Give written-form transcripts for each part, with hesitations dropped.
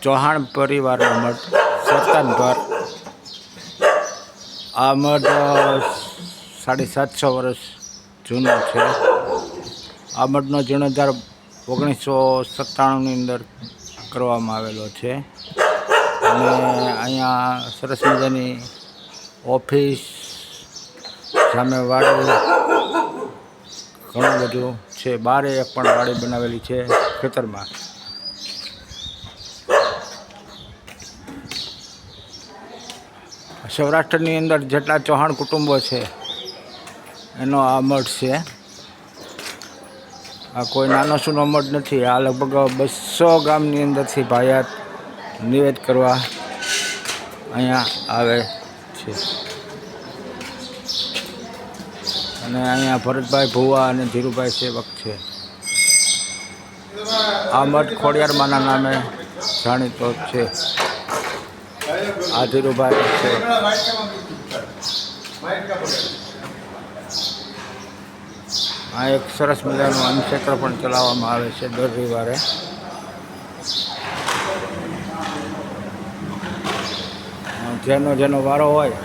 ચૌહાણ પરિવારનો મઠ સરતાનપર. આ મઠ 750 વર્ષ જૂનો છે. આ મઠનો જીર્ણોદ્ધાર 1997ની અંદર કરવામાં આવેલો છે અને અહીંયા સરસ મજાની ઓફિસ, સામે વાડી, ઘણું બધું છે. બારે એક પણ વાડી બનાવેલી છે ખેતરમાં. સૌરાષ્ટ્રની અંદર જેટલા ચૌહાણ કુટુંબો છે એનો આ મઠ છે. આ કોઈ નાનો સૂનો મઠ નથી. આ લગભગ 200 ગામની અંદરથી ભાયાત નિવેદ કરવા અહીંયા આવે છે. અને અહીંયા ભરતભાઈ ભુવા અને ધીરુભાઈ સેવક છે. આ મઠ ખોડિયારમાંના નામે જાણીતો છે. આ ધીરુભાઈ છે. આ એક સરસ મજાનું અન્નક્ષેત્ર પણ ચલાવવામાં આવે છે દર રવિવારે. જેનો વારો હોય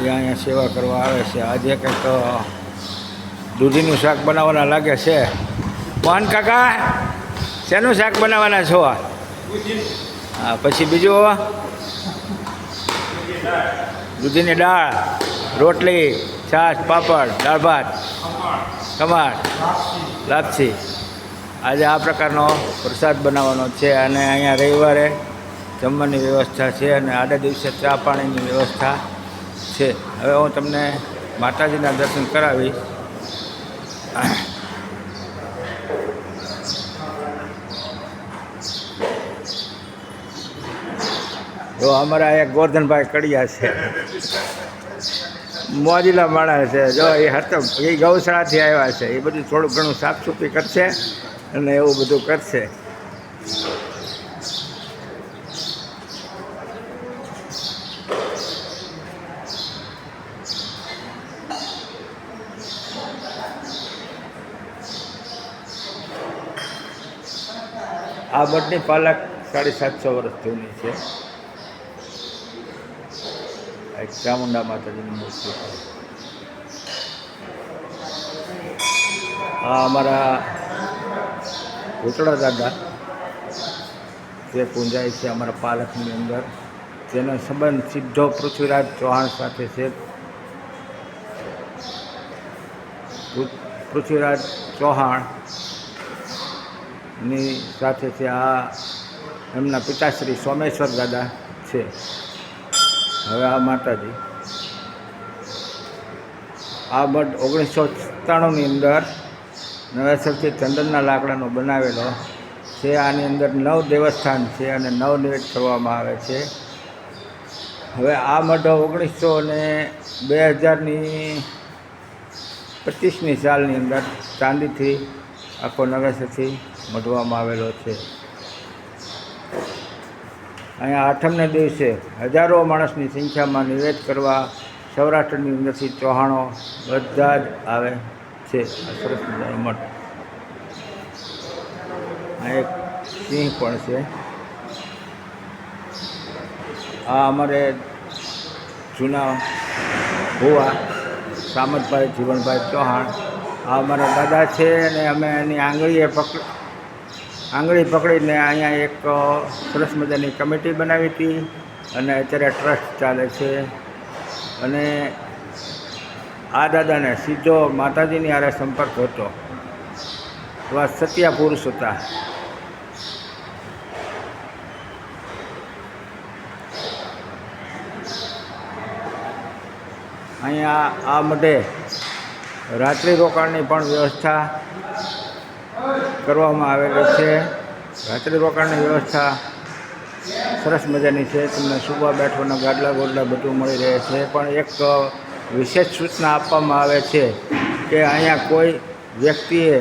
એ અહીંયા સેવા કરવા આવે છે. આજે કંઈક દૂધીનું શાક બનાવવાના લાગે છે. કોણ કાકા, શેનું શાક બનાવવાના છો? હા, પછી બીજું દૂધીની દાળ, રોટલી, છાશ, પાપડ, દાળ ભાત, ખમણ, લાપસી. આજે આ પ્રકારનો પ્રસાદ બનાવવાનો છે અને અહીંયા રવિવારે જમવાની વ્યવસ્થા છે અને આડા દિવસે ચા પાણીની વ્યવસ્થા છે. હવે હું તમને માતાજીના દર્શન કરાવીશ. તો અમારા એક ગોરધનભાઈ કડિયા છે, મોજીલા માણસ છે. જો એ ગૌશાળાથી આવ્યા છે. એ બધું થોડું ઘણું સાફસૂફી કરશે અને એવું બધું કરશે. આ મઠની પાલક 750 વર્ષ જૂની છે. એક ચામુંડા માતાજીની મૂર્તિ છે. આ અમારા ભૂતળા દાદા જે પૂંજાય છે અમારા પાલકની અંદર, જેનો સંબંધ સીધો પૃથ્વીરાજ ચૌહાણ સાથે છે. પૃથ્વીરાજ ચૌહાણની સાથે છે. આ એમના પિતાશ્રી સોમેશ્વર દાદા છે. હવે આ માતાજી. આ મઠ 1997ની અંદર નવેસરથી ચંદનના લાકડાનો બનાવેલો છે. આની અંદર 9 દેવસ્થાન છે અને 9 નિવેદ કરવામાં આવે છે. હવે આ મઠ 2025ની સાલની અંદર ચાંદીથી આખો નવેસરથી મઢવામાં આવેલો છે. અહીંયા આઠમને દિવસે હજારો માણસની સંખ્યામાં નિવેદ કરવા સૌરાષ્ટ્રની અંદરથી ચૌહાણો બધા જ આવે છે. આ સરસ મજાનો મઠ. આ એક સિંહ પણ છે. આ અમારે જૂના ભુવા સામતભાઈ જીવણભાઈ ચૌહાણ, આ અમારા દાદા છે અને અમે એની આંગળી પકડીને અહીંયા એક સરસ મજાની કમિટી બનાવી હતી અને અત્યારે ટ્રસ્ટ ચાલે છે. અને આ દાદાને સીધો માતાજીની હારે સંપર્ક હતો. એવા સત્યા પુરુષ હતા. અહીંયા આ મઢે રાત્રિ રોકાણની પણ વ્યવસ્થા કરવામાં આવેલી છે. રાત્રિ રોકાણની વ્યવસ્થા સરસ મજાની છે. તમને સુવા બેઠવાના ગાદલા ગોદલા બધું મળી રહે છે. પણ એક વિશેષ સૂચના આપવામાં આવે છે કે અહીંયા કોઈ વ્યક્તિએ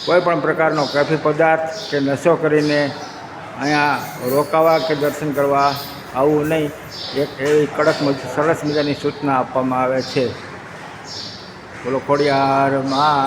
કોઈ પણ પ્રકારનો કેફી પદાર્થ કે નશો કરીને અહીંયા રોકાવા કે દર્શન કરવા આવવું નહીં. એક એવી કડક સરસ મજાની સૂચના આપવામાં આવે છે. બોલો ખોડિયાર માં.